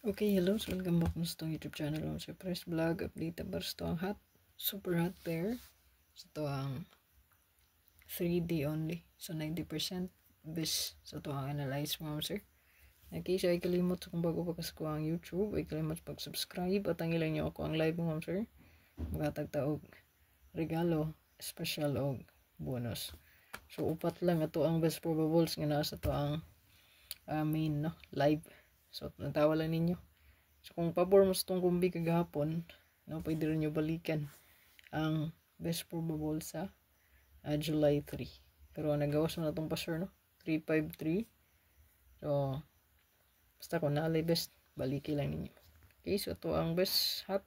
Okay, hello. So, welcome back sa itong YouTube channel mo sa Press Vlog. Update about sa itong hot, super hot pair. Sa itong 3D only. So, 90% best sa itong analyze mo, sir. Okay, so ay kalimot kung bago pa kasi ko ang YouTube. Ay kalimot pag-subscribe. At ang ilan nyo ako ang live mo, sir. Magatagtaog regalo, special o bonus. So, upat lang ito ang best probables nga nasa ito ang main no live. So, natawa lang ninyo. So, kung pabor mo sa itong kumbi kagahapon, no, pwede rin nyo balikan ang best probable sa July 3. Pero nagawas mo na itong passer, no? 353. So, basta kung naalay best, baliki lang ninyo. Okay, so ito ang best hot.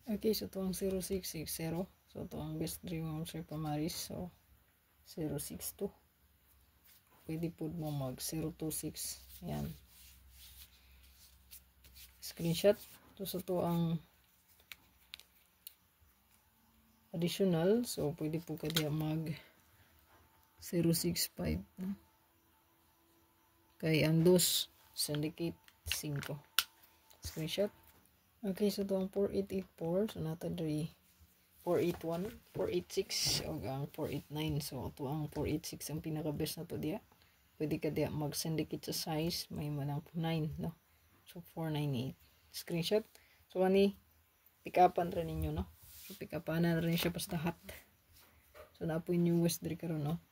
Okay, so ito ang 0660. So, ito ang best dream mo, Sir Pamaris. So, 062. Pwede po mo mag 026. Yan. Screenshot. So ito ang additional. So, pwede po ka diya mag 065. No? Kaya ang dos, syndicate 5. Screenshot. Okay, so ito ang 4884. So, nata dari 481, 486, o ang 489. So, ito ang 486 ang pinaka-best na to diya. Pwede ka diya mag-syndicate sa size. May manang 9, no? So, 498. Screenshot. So, ani, pick-upan rin ninyo, no? So, pick-upan na rin siya basta hot. So, na po yung newest diri karon, no?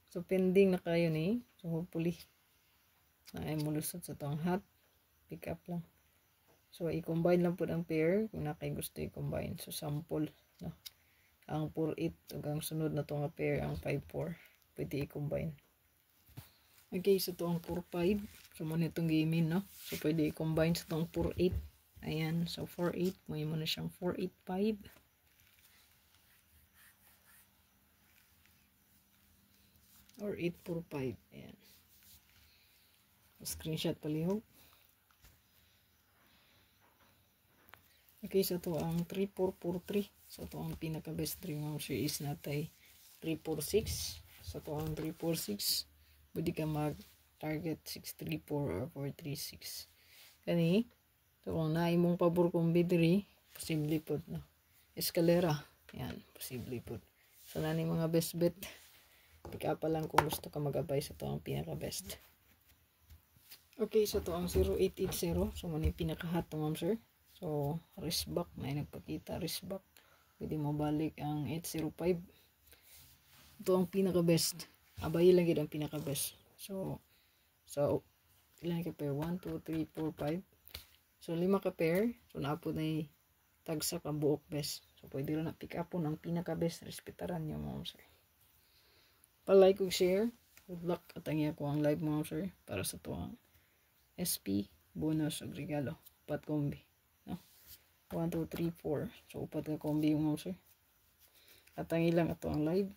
So, pending na kayo ni. So, hopefully, na ay mulusot sa tong hot. Pick-up lang. So, i-combine lang po ang pair kung na kayo gusto i-combine. So, sample, no? Ang 4-8, ang sunod na tong pair, ang 5-4. Pwede i-combine. Okay, so ito ang 4-5. So, muna itong gaming, no? So, pwede i-combine sa itong 4-8. Ayan. So, 4-8. May muna siyang 4-8-5. Or 8-4-5. Ayan. So, screenshot palihog. Okay, so ito ang 3-4-4-3. So, ito ang pinaka-best dream mo siya is natay 3-4-6. So, ito ang 3-4-6. Pwede ka mag-target 6-3-4 or 4-3-6. Kani, so kung naay mong pabor kong bidri, posible po, no? Escalera, yan, posible po. So, nani mga best bet. Pick up lang kung gusto ka mag-abay sa ito ang pinaka-best. Okay, so ito ang 0880. So, muna yung pinaka-hot to, ma'am sir. So, wrist back, na nagpakita, wrist back. Pwede mo balik ang 805. Ito ang pinaka-best. Abay lang yun ang pinaka-best. So, ilan ka pair? 1, 2, 3, 4, 5. So, 5 ka pair. So, naapod na yung tagsak ang buok best. So, pwede rin na pick up po ng pinaka-best. Respetaran nyo mga sir. Pa-like o share. Good luck. At ang iya ko ang live mga sir. Para sa tuwang SP, bonus o regalo. Upat kombi. No? 1, 2, 3, 4. So, upat ka kombi mga sir. At ang ilang ito ang live.